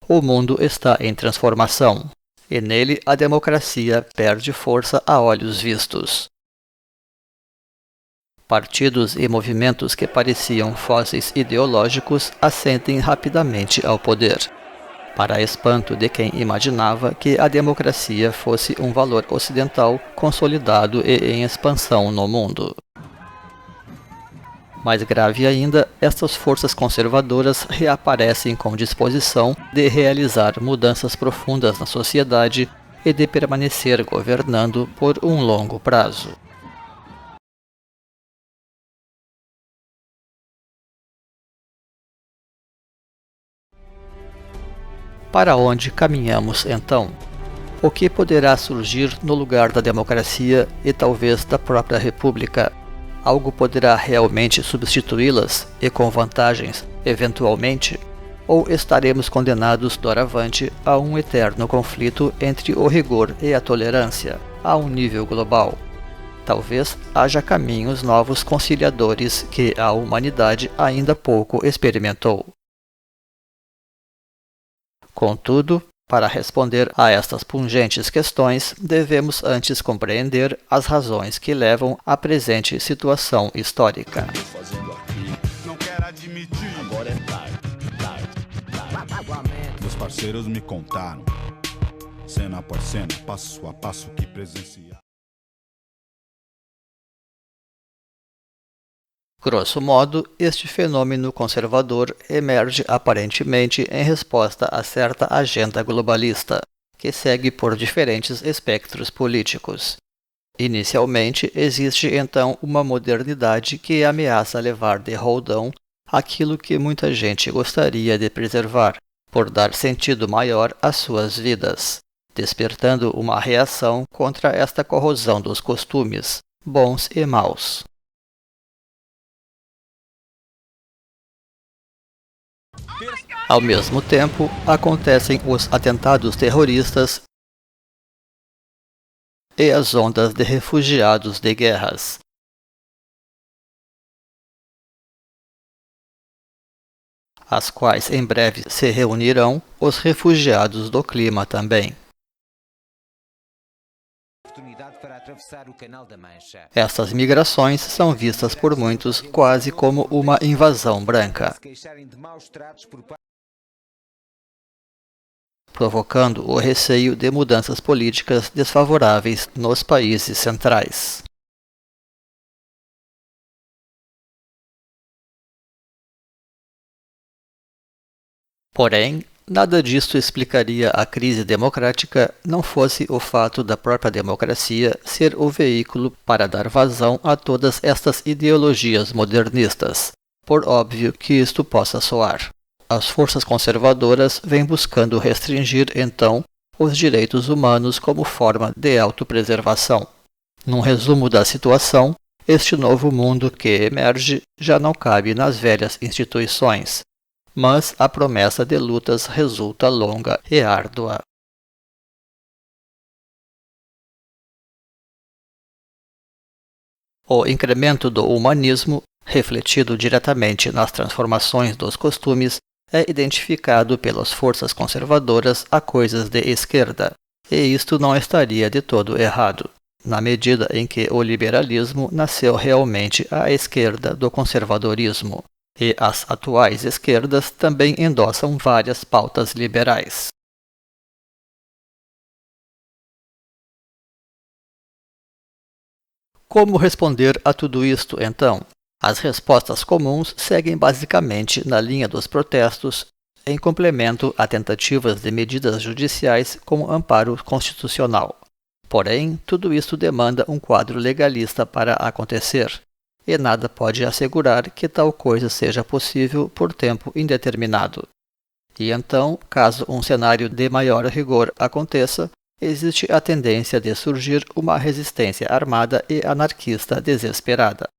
o mundo está em transformação, e nele a democracia perde força a olhos vistos. Partidos e movimentos que pareciam fósseis ideológicos ascendem rapidamente ao poder, para espanto de quem imaginava que a democracia fosse um valor ocidental consolidado e em expansão no mundo. Mais grave ainda, estas forças conservadoras reaparecem com disposição de realizar mudanças profundas na sociedade e de permanecer governando por um longo prazo. Para onde caminhamos então? O que poderá surgir no lugar da democracia e talvez da própria república? Algo poderá realmente substituí-las e com vantagens, eventualmente? Ou estaremos condenados doravante a um eterno conflito entre o rigor e a tolerância, a um nível global? Talvez haja caminhos novos conciliadores que a humanidade ainda pouco experimentou. Contudo, para responder a estas pungentes questões, devemos antes compreender as razões que levam à presente situação histórica. Meus parceiros me contaram, cena após cena, passo a passo que presenciar. Grosso modo, este fenômeno conservador emerge aparentemente em resposta a certa agenda globalista, que segue por diferentes espectros políticos. Inicialmente, existe então uma modernidade que ameaça levar de roldão aquilo que muita gente gostaria de preservar, por dar sentido maior às suas vidas, despertando uma reação contra esta corrosão dos costumes, bons e maus. Ao mesmo tempo, acontecem os atentados terroristas e as ondas de refugiados de guerras. As quais em breve se reunirão os refugiados do clima também. Essas migrações são vistas por muitos quase como uma invasão branca, provocando o receio de mudanças políticas desfavoráveis nos países centrais. Porém, nada disto explicaria a crise democrática não fosse o fato da própria democracia ser o veículo para dar vazão a todas estas ideologias modernistas, por óbvio que isto possa soar. As forças conservadoras vêm buscando restringir, então, os direitos humanos como forma de autopreservação. Num resumo da situação, este novo mundo que emerge já não cabe nas velhas instituições, mas a promessa de lutas resulta longa e árdua. O incremento do humanismo, refletido diretamente nas transformações dos costumes, é identificado pelas forças conservadoras a coisas de esquerda, e isto não estaria de todo errado, na medida em que o liberalismo nasceu realmente à esquerda do conservadorismo, e as atuais esquerdas também endossam várias pautas liberais. Como responder a tudo isto, então? As respostas comuns seguem basicamente na linha dos protestos, em complemento a tentativas de medidas judiciais com amparo constitucional. Porém, tudo isso demanda um quadro legalista para acontecer, e nada pode assegurar que tal coisa seja possível por tempo indeterminado. E então, caso um cenário de maior rigor aconteça, existe a tendência de surgir uma resistência armada e anarquista desesperada.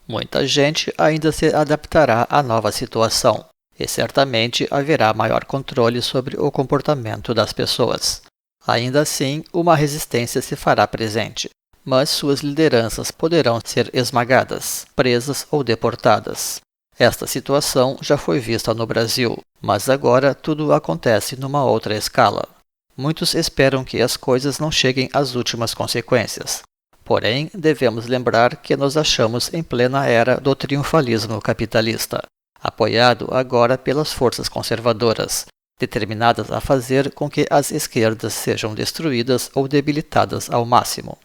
Muita gente ainda se adaptará à nova situação, e certamente haverá maior controle sobre o comportamento das pessoas. Ainda assim, uma resistência se fará presente, mas suas lideranças poderão ser esmagadas, presas ou deportadas. Esta situação já foi vista no Brasil, mas agora tudo acontece numa outra escala. Muitos esperam que as coisas não cheguem às últimas consequências. Porém, devemos lembrar que nos achamos em plena era do triunfalismo capitalista, apoiado agora pelas forças conservadoras, determinadas a fazer com que as esquerdas sejam destruídas ou debilitadas ao máximo.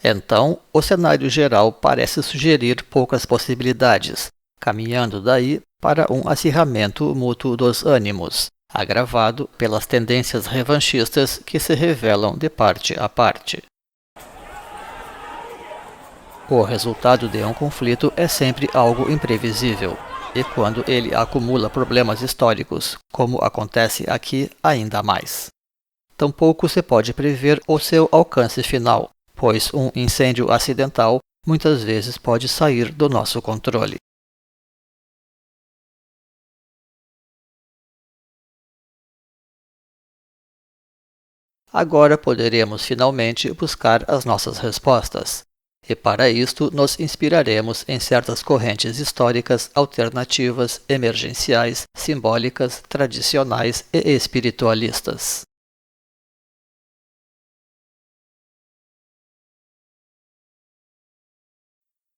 Então, o cenário geral parece sugerir poucas possibilidades, caminhando daí para um acirramento mútuo dos ânimos, agravado pelas tendências revanchistas que se revelam de parte a parte. O resultado de um conflito é sempre algo imprevisível, e quando ele acumula problemas históricos, como acontece aqui, ainda mais. Tampouco se pode prever o seu alcance final, pois um incêndio acidental muitas vezes pode sair do nosso controle. Agora poderemos finalmente buscar as nossas respostas, e para isto nos inspiraremos em certas correntes históricas alternativas, emergenciais, simbólicas, tradicionais e espiritualistas.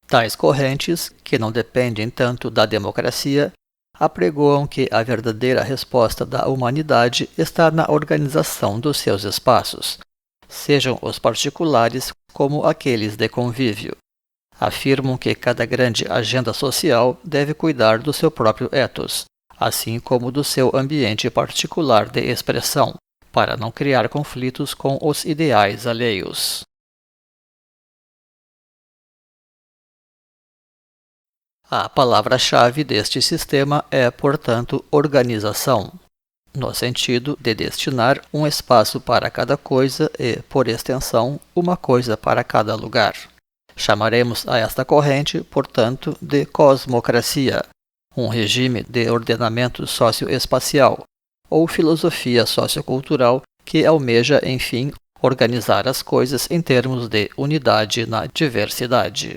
Tais correntes, que não dependem tanto da democracia, apregoam que a verdadeira resposta da humanidade está na organização dos seus espaços, sejam os particulares como aqueles de convívio. Afirmam que cada grande agenda social deve cuidar do seu próprio ethos, assim como do seu ambiente particular de expressão, para não criar conflitos com os ideais alheios. A palavra-chave deste sistema é, portanto, organização, no sentido de destinar um espaço para cada coisa e, por extensão, uma coisa para cada lugar. Chamaremos a esta corrente, portanto, de cosmocracia, um regime de ordenamento socioespacial, ou filosofia sociocultural que almeja, enfim, organizar as coisas em termos de unidade na diversidade.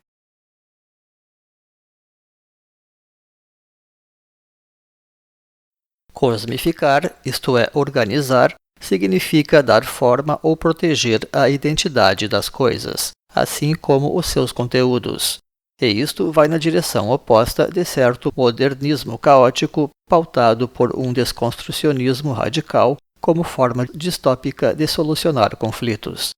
Cosmificar, isto é, organizar, significa dar forma ou proteger a identidade das coisas, assim como os seus conteúdos. E isto vai na direção oposta de certo modernismo caótico pautado por um desconstrucionismo radical como forma distópica de solucionar conflitos.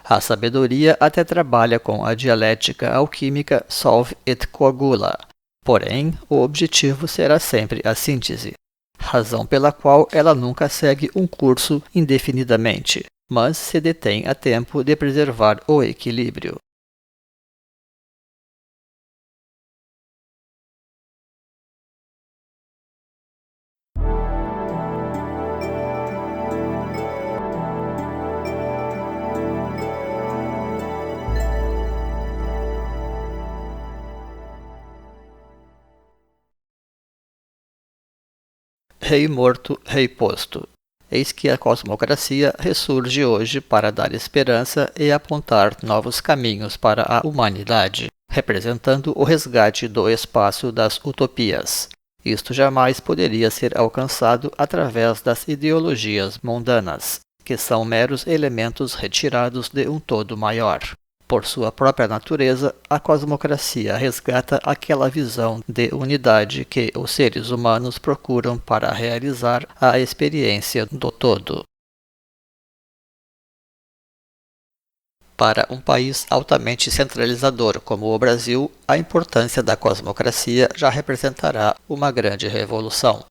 A sabedoria até trabalha com a dialética alquímica solve et coagula, porém, o objetivo será sempre a síntese, razão pela qual ela nunca segue um curso indefinidamente, mas se detém a tempo de preservar o equilíbrio. Rei morto, rei posto. Eis que a cosmocracia ressurge hoje para dar esperança e apontar novos caminhos para a humanidade, representando o resgate do espaço das utopias. Isto jamais poderia ser alcançado através das ideologias mundanas, que são meros elementos retirados de um todo maior. Por sua própria natureza, a cosmocracia resgata aquela visão de unidade que os seres humanos procuram para realizar a experiência do todo. Para um país altamente centralizador como o Brasil, a importância da cosmocracia já representará uma grande revolução.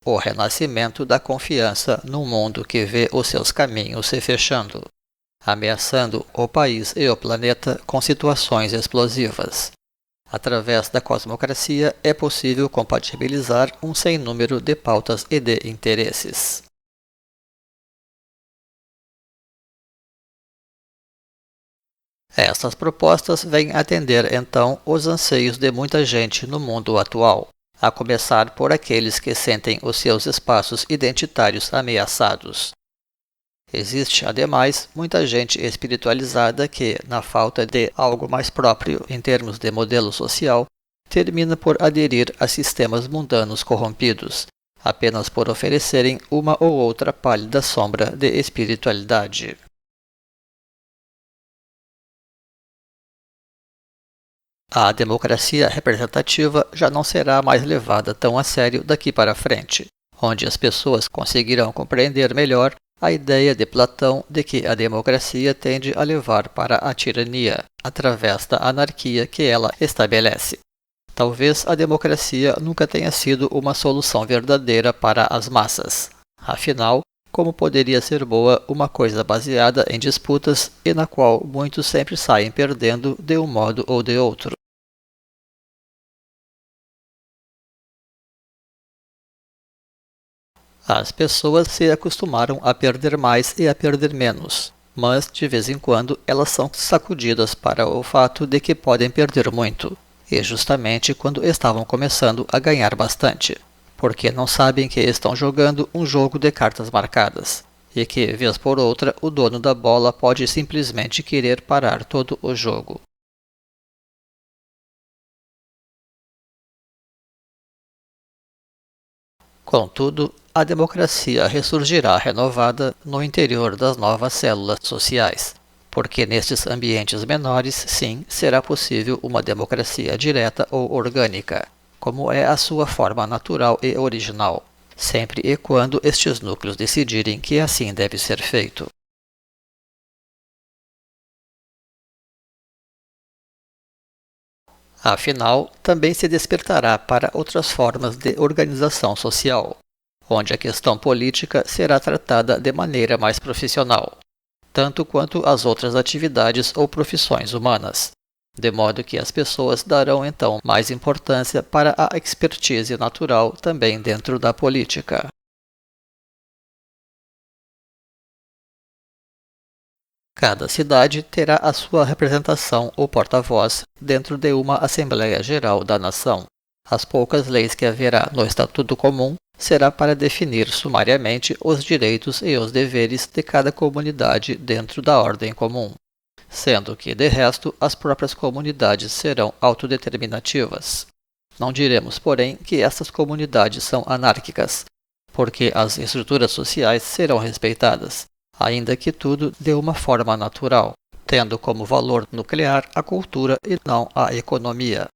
O renascimento da confiança num mundo que vê os seus caminhos se fechando, ameaçando o país e o planeta com situações explosivas. Através da cosmocracia é possível compatibilizar um sem número de pautas e de interesses. Essas propostas vêm atender, então, os anseios de muita gente no mundo atual, a começar por aqueles que sentem os seus espaços identitários ameaçados. Existe, ademais, muita gente espiritualizada que, na falta de algo mais próprio em termos de modelo social, termina por aderir a sistemas mundanos corrompidos, apenas por oferecerem uma ou outra pálida sombra de espiritualidade. A democracia representativa já não será mais levada tão a sério daqui para frente, onde as pessoas conseguirão compreender melhor a ideia de Platão de que a democracia tende a levar para a tirania, através da anarquia que ela estabelece. Talvez a democracia nunca tenha sido uma solução verdadeira para as massas. Afinal, como poderia ser boa uma coisa baseada em disputas e na qual muitos sempre saem perdendo de um modo ou de outro? As pessoas se acostumaram a perder mais e a perder menos, mas de vez em quando elas são sacudidas para o fato de que podem perder muito, e justamente quando estavam começando a ganhar bastante, porque não sabem que estão jogando um jogo de cartas marcadas, e que, vez por outra, o dono da bola pode simplesmente querer parar todo o jogo. Contudo, a democracia ressurgirá renovada no interior das novas células sociais, porque nestes ambientes menores, sim, será possível uma democracia direta ou orgânica, como é a sua forma natural e original, sempre e quando estes núcleos decidirem que assim deve ser feito. Afinal, também se despertará para outras formas de organização social, onde a questão política será tratada de maneira mais profissional, tanto quanto as outras atividades ou profissões humanas, de modo que as pessoas darão então mais importância para a expertise natural também dentro da política. Cada cidade terá a sua representação ou porta-voz dentro de uma Assembleia Geral da Nação. As poucas leis que haverá no Estatuto Comum será para definir sumariamente os direitos e os deveres de cada comunidade dentro da ordem comum, sendo que, de resto, as próprias comunidades serão autodeterminativas. Não diremos, porém, que essas comunidades são anárquicas, porque as estruturas sociais serão respeitadas, ainda que tudo de uma forma natural, tendo como valor nuclear a cultura e não a economia.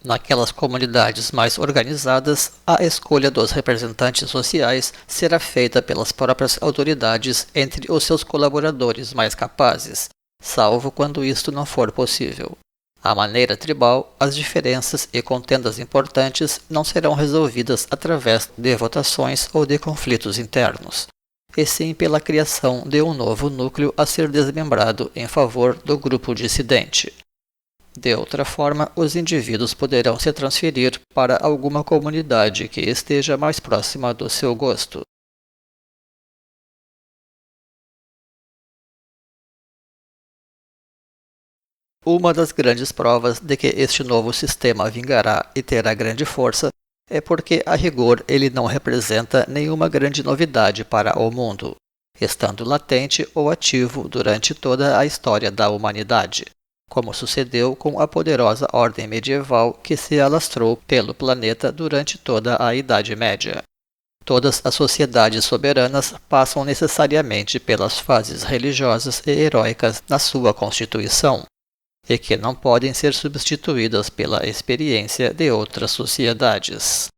Naquelas comunidades mais organizadas, a escolha dos representantes sociais será feita pelas próprias autoridades entre os seus colaboradores mais capazes, salvo quando isto não for possível. À maneira tribal, as diferenças e contendas importantes não serão resolvidas através de votações ou de conflitos internos, e sim pela criação de um novo núcleo a ser desmembrado em favor do grupo dissidente. De outra forma, os indivíduos poderão se transferir para alguma comunidade que esteja mais próxima do seu gosto. Uma das grandes provas de que este novo sistema vingará e terá grande força é porque, a rigor, ele não representa nenhuma grande novidade para o mundo, estando latente ou ativo durante toda a história da humanidade, como sucedeu com a poderosa ordem medieval que se alastrou pelo planeta durante toda a Idade Média. Todas as sociedades soberanas passam necessariamente pelas fases religiosas e heróicas na sua constituição, e que não podem ser substituídas pela experiência de outras sociedades.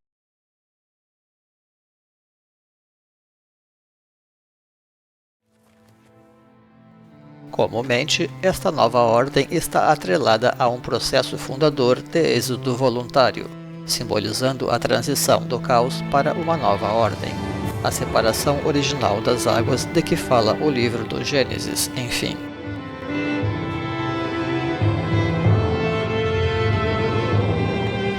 Comumente, esta nova ordem está atrelada a um processo fundador de êxodo voluntário, simbolizando a transição do caos para uma nova ordem, a separação original das águas de que fala o livro do Gênesis, enfim.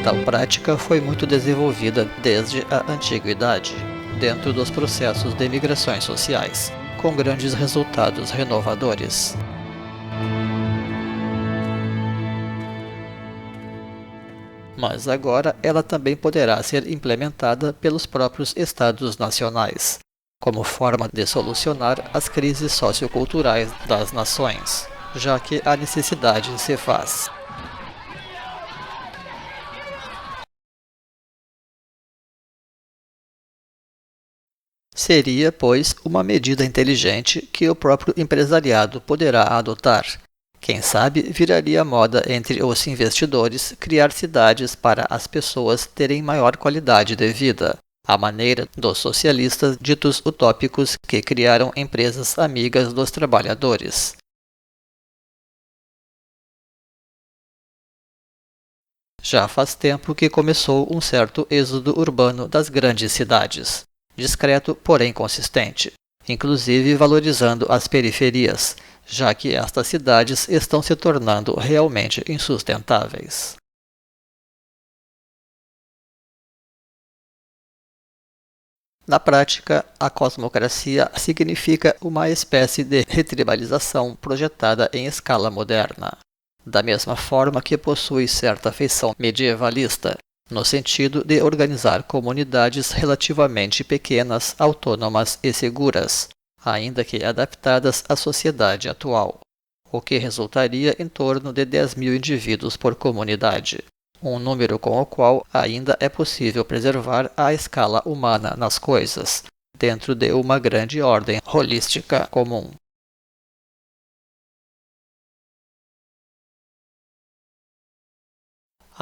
Tal prática foi muito desenvolvida desde a antiguidade, dentro dos processos de migrações sociais, com grandes resultados renovadores. Mas agora ela também poderá ser implementada pelos próprios Estados nacionais, como forma de solucionar as crises socioculturais das nações, já que a necessidade se faz. Seria, pois, uma medida inteligente que o próprio empresariado poderá adotar. Quem sabe viraria moda entre os investidores criar cidades para as pessoas terem maior qualidade de vida, à maneira dos socialistas ditos utópicos que criaram empresas amigas dos trabalhadores. Já faz tempo que começou um certo êxodo urbano das grandes cidades, discreto, porém consistente, inclusive valorizando as periferias, já que estas cidades estão se tornando realmente insustentáveis. Na prática, a cosmocracia significa uma espécie de retribalização projetada em escala moderna, da mesma forma que possui certa feição medievalista, no sentido de organizar comunidades relativamente pequenas, autônomas e seguras, ainda que adaptadas à sociedade atual, o que resultaria em torno de 10.000 indivíduos por comunidade, um número com o qual ainda é possível preservar a escala humana nas coisas, dentro de uma grande ordem holística comum.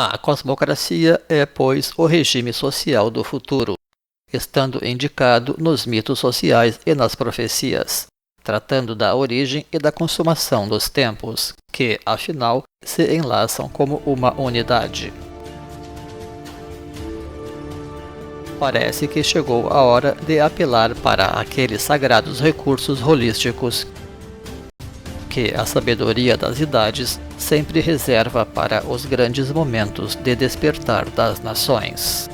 A cosmocracia é, pois, o regime social do futuro, estando indicado nos mitos sociais e nas profecias, tratando da origem e da consumação dos tempos, que, afinal, se enlaçam como uma unidade. Parece que chegou a hora de apelar para aqueles sagrados recursos holísticos que a sabedoria das idades sempre reserva para os grandes momentos de despertar das nações.